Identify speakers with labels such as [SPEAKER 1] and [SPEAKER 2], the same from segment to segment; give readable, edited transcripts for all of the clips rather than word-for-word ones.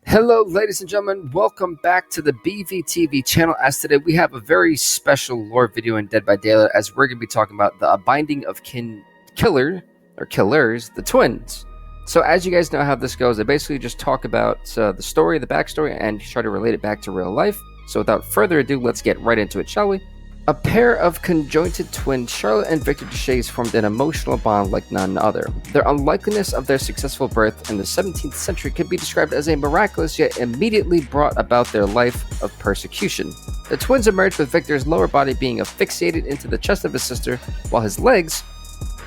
[SPEAKER 1] Hello, ladies and gentlemen. Welcome back to the BVTV channel. As today we have a very special lore video in Dead by Daylight, as we're going to be talking about the binding of killers, the twins. So as you guys know how this goes, I basically just talk about the story, the backstory, and try to relate it back to real life. So without further ado, let's get right into it, shall we? A pair of conjoined twins, Charlotte and Victor Duchesne, formed an emotional bond like none other. Their unlikeliness of their successful birth in the 17th century could be described as a miraculous yet immediately brought about their life of persecution. The twins emerged with Victor's lower body being asphyxiated into the chest of his sister, while his legs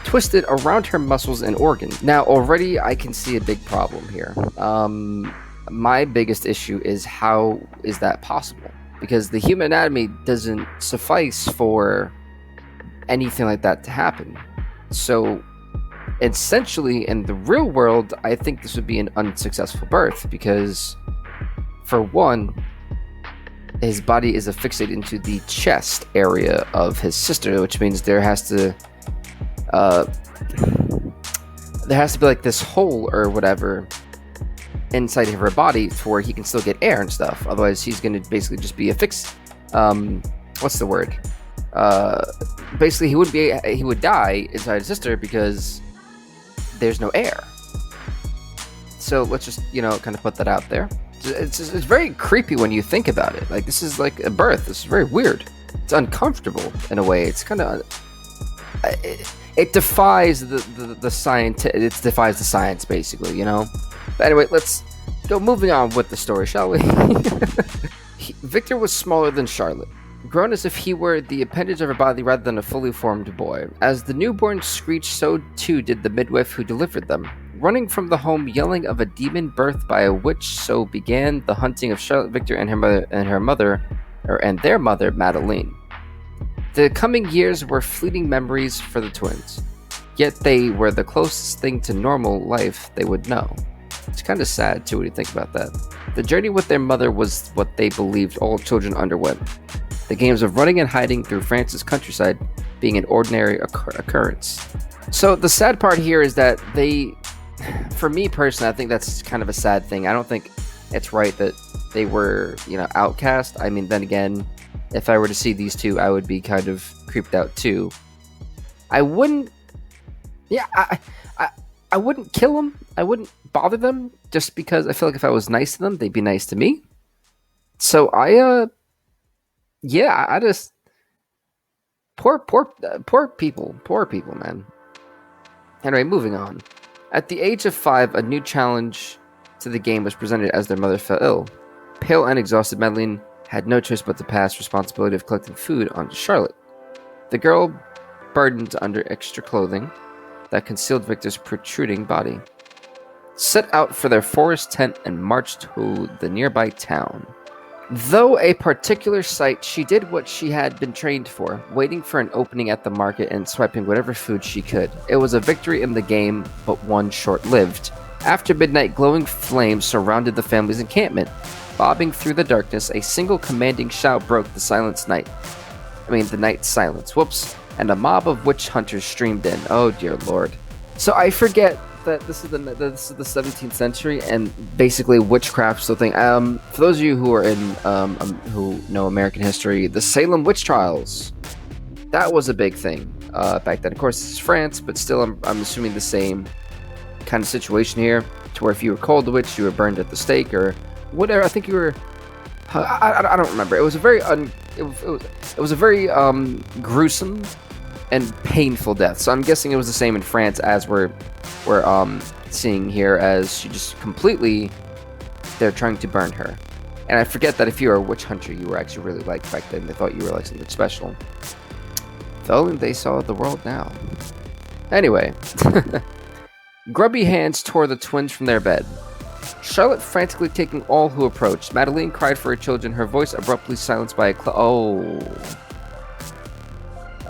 [SPEAKER 1] twisted around her muscles and organs. Now, already I can see a big problem here. My biggest issue is, how is that possible? Because the human anatomy doesn't suffice for anything like that to happen. So, essentially, in the real world, I think this would be an unsuccessful birth, because, for one, his body is asphyxiated into the chest area of his sister, which means there has to be like this hole or whatever inside of her body for where he can still get air and stuff. Otherwise, he's going to basically just be what's the word? Basically, he would die inside his sister because there's no air. So let's just, kind of put that out there. It's very creepy when you think about it. Like, this is like a birth. This is very weird. It's uncomfortable in a way. It's kind of... It defies the science. It defies the science, basically, But anyway, let's go moving on with the story, shall we? Victor was smaller than Charlotte, grown as if he were the appendage of her body rather than a fully formed boy. As the newborn screeched, so too did the midwife who delivered them, running from the home, yelling of a demon birthed by a witch. So began the hunting of Charlotte, Victor, and their mother, Madeleine. The coming years were fleeting memories for the twins, yet they were the closest thing to normal life they would know. It's kind of sad too when you think about that. The journey with their mother was what they believed all children underwent. The games of running and hiding through France's countryside being an ordinary occurrence. So the sad part here is that for me personally, I think that's kind of a sad thing. I don't think it's right that they were, outcast. I mean, then again, if I were to see these two, I would be kind of creeped out too. I wouldn't kill them. I wouldn't bother them, just because I feel like if I was nice to them, they'd be nice to me. So I just poor people, man. Anyway, moving on. At the age of 5, a new challenge to the game was presented as their mother fell ill. Pale and exhausted, Madeleine had no choice but to pass responsibility of collecting food onto Charlotte. The girl burdened under extra clothing that concealed Victor's protruding body, set out for their forest tent and marched to the nearby town. Though a particular sight, she did what she had been trained for, waiting for an opening at the market and swiping whatever food she could. It was a victory in the game, but one short-lived. After midnight, glowing flames surrounded the family's encampment. Bobbing through the darkness, a single commanding shout broke the night's silence. Whoops. And a mob of witch hunters streamed in. Oh dear lord. So I forget that this is the 17th century, and basically witchcraft's the thing. For those of you who are who know American history, the Salem witch trials, that was a big thing back then. Of course, this is France, but still, I'm assuming the same kind of situation here, to where if you were called a witch, you were burned at the stake or whatever. I think you were. I don't remember. It was a very gruesome and painful death. So I'm guessing it was the same in France as we're seeing here, as she just completely, they're trying to burn her. And I forget that if you were a witch hunter, you were actually really liked back then. They thought you were like something special. If only they saw the world now. Anyway, grubby hands tore the twins from their bed. Charlotte frantically taking all who approached. Madeleine cried for her children, her voice abruptly silenced by a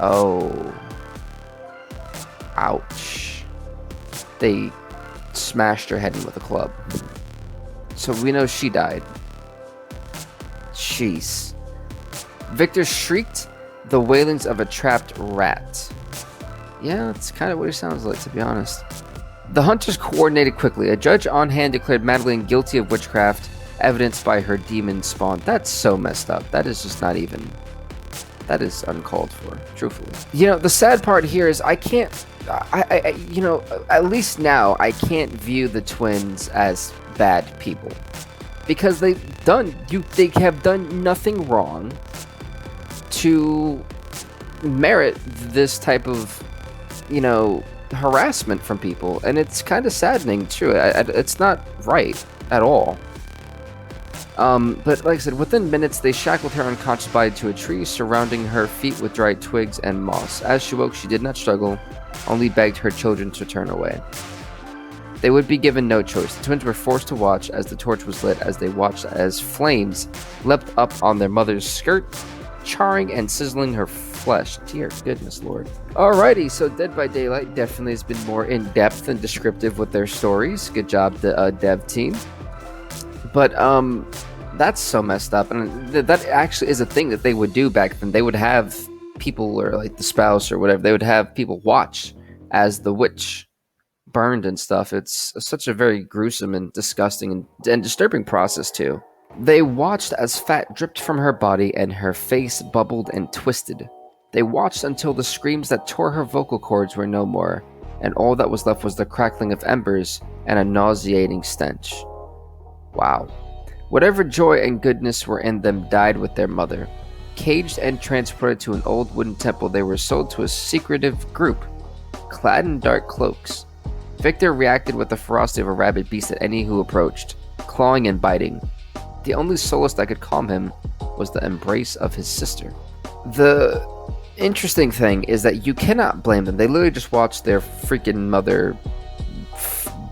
[SPEAKER 1] Oh. Ouch. They smashed her head in with a club. So we know she died. Jeez. Victor shrieked, the wailings of a trapped rat. Yeah, that's kind of what he sounds like, to be honest. The hunters coordinated quickly. A judge on hand declared Madeleine guilty of witchcraft evidenced by her demon spawn. That's so messed up. That is just not even... That is uncalled for, truthfully. You know, the sad part here is I can't... you know, at least now, I can't view the twins as bad people. Because they have done nothing wrong to merit this type of, you know, harassment from people. And it's kind of saddening, too. It's not right at all. But like I said, within minutes, they shackled her unconscious body to a tree, surrounding her feet with dried twigs and moss. As she woke, she did not struggle, only begged her children to turn away. They would be given no choice. The twins were forced to watch as the torch was lit, as they watched as flames leapt up on their mother's skirt, charring and sizzling her flesh. Dear goodness, Lord. Alrighty, so Dead by Daylight definitely has been more in-depth and descriptive with their stories. Good job, the dev team. But, that's so messed up, and that actually is a thing that they would do back then. They would have people, or like the spouse or whatever, they would have people watch as the witch burned and stuff. It's such a very gruesome and disgusting and disturbing process too. They watched as fat dripped from her body and her face bubbled and twisted. They watched until the screams that tore her vocal cords were no more, and all that was left was the crackling of embers and a nauseating stench. Wow. Whatever joy and goodness were in them died with their mother. Caged and transported to an old wooden temple, they were sold to a secretive group, clad in dark cloaks. Victor reacted with the ferocity of a rabid beast at any who approached, clawing and biting. The only solace that could calm him was the embrace of his sister. The interesting thing is that you cannot blame them. They literally just watched their freaking mother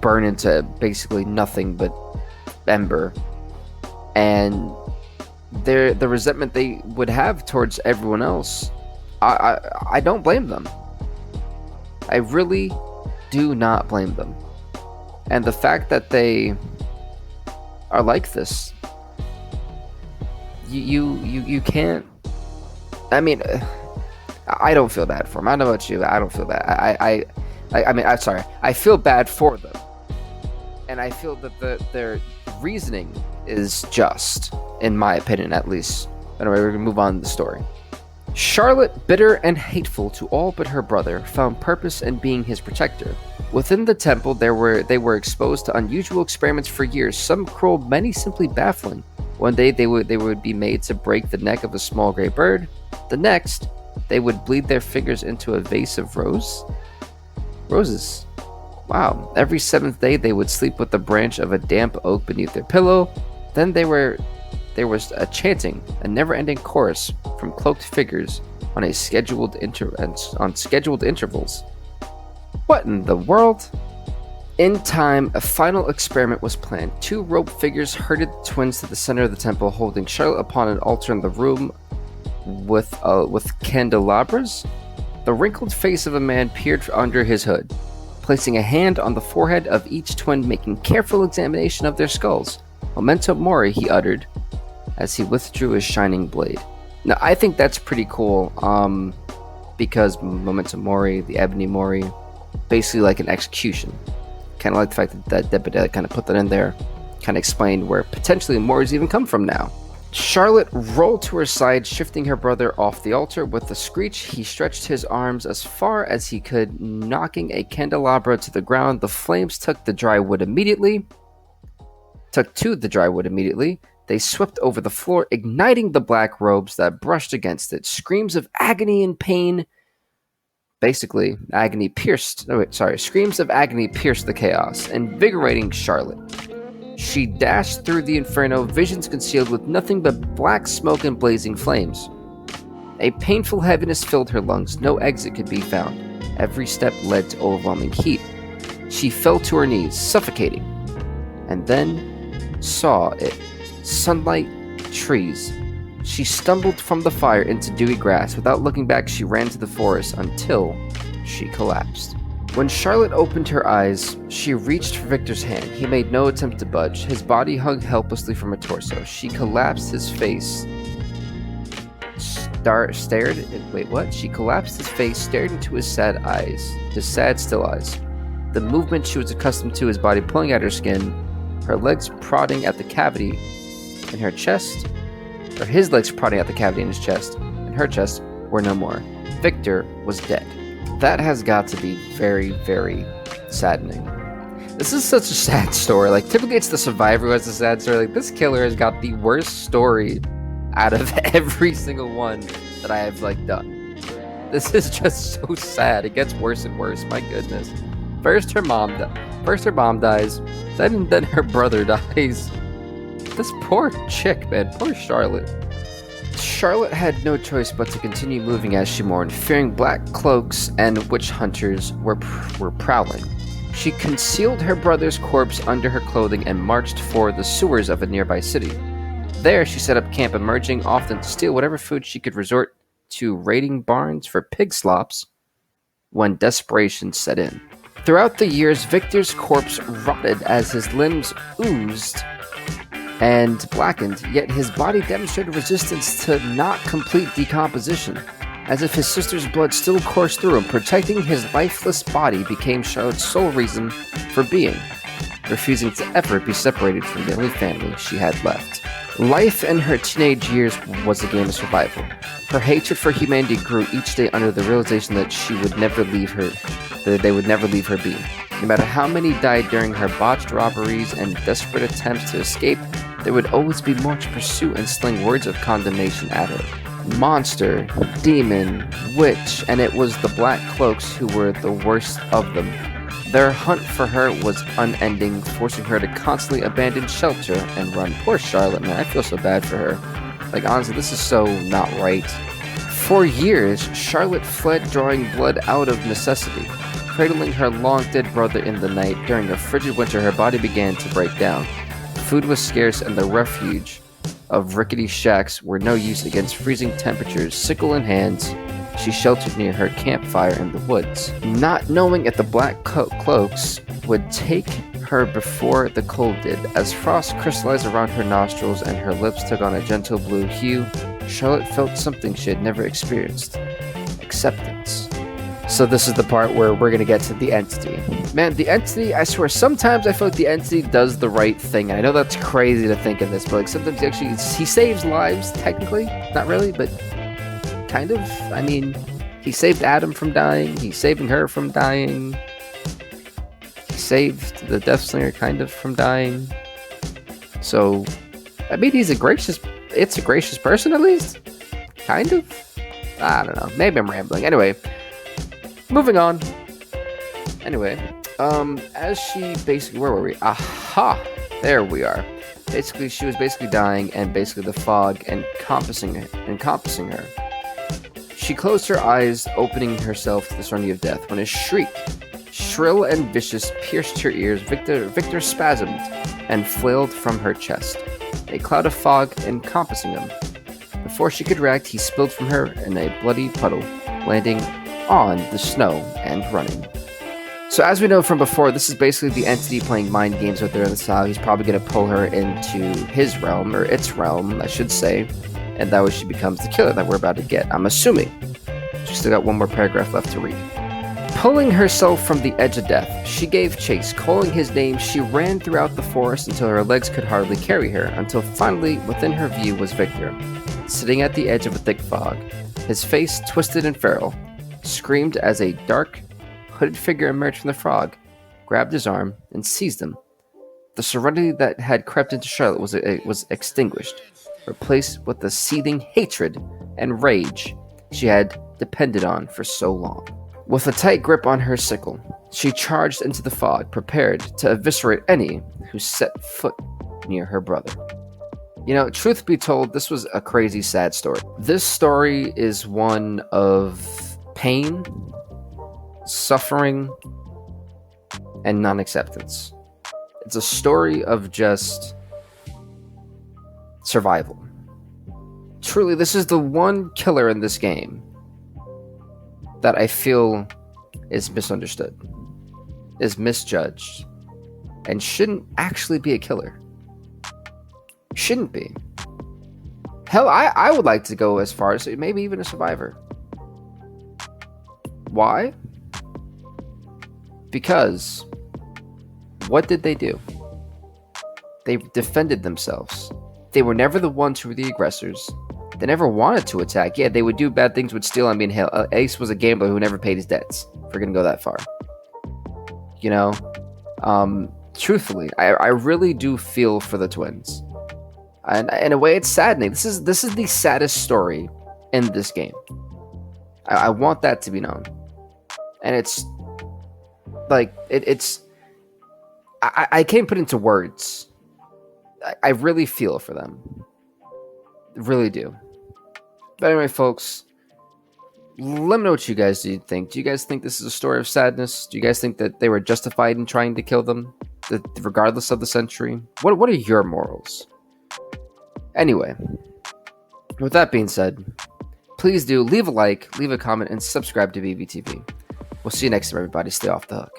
[SPEAKER 1] burn into basically nothing but ember. And the resentment they would have towards everyone else, I don't blame them. I really do not blame them. And the fact that they are like this, you can't. I mean, I don't feel bad for them. I don't know about you. I don't feel bad. I mean, I'm sorry. I feel bad for them, and I feel that their reasoning is just, in my opinion, at least. Anyway, we're gonna move on to the story. Charlotte, bitter and hateful to all but her brother, found purpose in being his protector. Within the temple, they were exposed to unusual experiments for years, some cruel, many simply baffling. One day, they would be made to break the neck of a small gray bird. The next, they would bleed their fingers into a vase of roses. Wow. Every seventh day, they would sleep with the branch of a damp oak beneath their pillow. Then there was a chanting, a never-ending chorus from cloaked figures on scheduled intervals. What in the world? In time, a final experiment was planned. 2 rope figures herded the twins to the center of the temple, holding Charlotte upon an altar in the room with candelabras. The wrinkled face of a man peered under his hood, placing a hand on the forehead of each twin, making careful examination of their skulls. "Memento mori," he uttered, as he withdrew his shining blade. Now, I think that's pretty cool, because Memento Mori, the Ebony Mori, basically like an execution. Kind of like the fact that Dead by Daylight kind of put that in there, kind of explained where potentially Moris even come from now. Charlotte rolled to her side, shifting her brother off the altar. With a screech, he stretched his arms as far as he could, knocking a candelabra to the ground. The flames took to the dry wood immediately. They swept over the floor, igniting the black robes that brushed against it. Screams of agony and pain. Screams of agony pierced the chaos, invigorating Charlotte. She dashed through the inferno, visions concealed with nothing but black smoke and blazing flames. A painful heaviness filled her lungs. No exit could be found. Every step led to overwhelming heat. She fell to her knees, suffocating, and then saw it. Sunlight, trees. She stumbled from the fire into dewy grass. Without looking back, she ran to the forest until she collapsed. When Charlotte opened her eyes, she reached for Victor's hand. He made no attempt to budge. His body hung helplessly from her torso. She collapsed his face. She collapsed his face, stared into his sad eyes. His sad, still eyes. The movement she was accustomed to, his body pulling at her skin, her legs prodding at the cavity in her chest, or his legs prodding out the cavity in his chest, and her chest were no more. Victor was dead. That has got to be very, very saddening. This is such a sad story. Like, typically it's the survivor who has a sad story. Like, this killer has got the worst story out of every single one that I have, like, done. This is just so sad. It gets worse and worse. My goodness. First her mom dies. Then her brother dies. This poor chick, man. Poor Charlotte. Charlotte had no choice but to continue moving as she mourned, fearing black cloaks and witch hunters were prowling. She concealed her brother's corpse under her clothing and marched for the sewers of a nearby city. There, she set up camp, emerging often to steal whatever food she could, resort to raiding barns for pig slops when desperation set in. Throughout the years, Victor's corpse rotted as his limbs oozed and blackened, yet his body demonstrated resistance to not complete decomposition, as if his sister's blood still coursed through him. Protecting his lifeless body became Charlotte's sole reason for being, refusing to ever be separated from the only family she had left. Life in her teenage years was a game of survival. Her hatred for humanity grew each day under the realization that they would never leave her be. No matter how many died during her botched robberies and desperate attempts to escape, there would always be more to pursue and sling words of condemnation at her. Monster, demon, witch, and it was the Black Cloaks who were the worst of them. Their hunt for her was unending, forcing her to constantly abandon shelter and run. Poor Charlotte, man. I feel so bad for her. Like, honestly, this is so not right. For years, Charlotte fled, drawing blood out of necessity. Cradling her long-dead brother in the night, during a frigid winter, her body began to break down. Food was scarce, and the refuge of rickety shacks were no use against freezing temperatures. Sickle in hand, she sheltered near her campfire in the woods, not knowing if the Black Cloaks would take her before the cold did. As frost crystallized around her nostrils and her lips took on a gentle blue hue, Charlotte felt something she had never experienced: acceptance. So this is the part where we're gonna get to the entity. Man, the entity, I swear, sometimes I feel like the entity does the right thing. And I know that's crazy to think in this, but like sometimes he saves lives, technically. Not really, but kind of. I mean, he saved Adam from dying. He's saving her from dying. He saved the Death Slinger kind of from dying. So, I mean, it's a gracious person at least? Kind of? I don't know. Maybe I'm rambling. Anyway. Moving on. Anyway, as she basically, where were we? Aha! There we are. Basically, she was basically dying, and basically the fog encompassing her. She closed her eyes, opening herself to the serenity of death, when a shriek, shrill and vicious, pierced her ears. Victor spasmed and flailed from her chest, a cloud of fog encompassing him. Before she could react, he spilled from her in a bloody puddle, landing on the snow and running. So as we know from before, this is basically the entity playing mind games with her in the style. He's probably going to pull her into his realm, or its realm, I should say, and that way she becomes the killer that we're about to get. I'm assuming. She's still got one more paragraph left to read. Pulling herself from the edge of death, she gave chase. Calling his name, she ran throughout the forest until her legs could hardly carry her, until finally within her view was Victor, sitting at the edge of a thick fog, his face twisted and feral. Screamed as a dark, hooded figure emerged from the fog, grabbed his arm, and seized him. The serenity that had crept into Charlotte was extinguished, replaced with the seething hatred and rage she had depended on for so long. With a tight grip on her sickle, she charged into the fog, prepared to eviscerate any who set foot near her brother. You know, truth be told, this was a crazy, sad story. This story is one of pain, suffering, and non-acceptance. It's a story of just survival. Truly, this is the one killer in this game that I feel is misunderstood, is misjudged, and shouldn't actually be a killer. Shouldn't be. Hell, I would like to go as far as maybe even a survivor. Why? Because what did they do? They defended themselves. They were never the ones who were the aggressors. They never wanted to attack. Yeah, they would do bad things, would steal. I mean, hell, Ace was a gambler who never paid his debts. If we're gonna go that far, you know. Truthfully, I really do feel for the twins, and in a way, it's saddening. This is the saddest story in this game. I want that to be known, and it's like it's. I can't put into words. I really feel for them, really do. But anyway, folks, let me know what you guys do think. Do you guys think this is a story of sadness? Do you guys think that they were justified in trying to kill them, regardless of the century? What are your morals? Anyway, with that being said, please do leave a like, leave a comment, and subscribe to BVTV. We'll see you next time, everybody. Stay off the hook.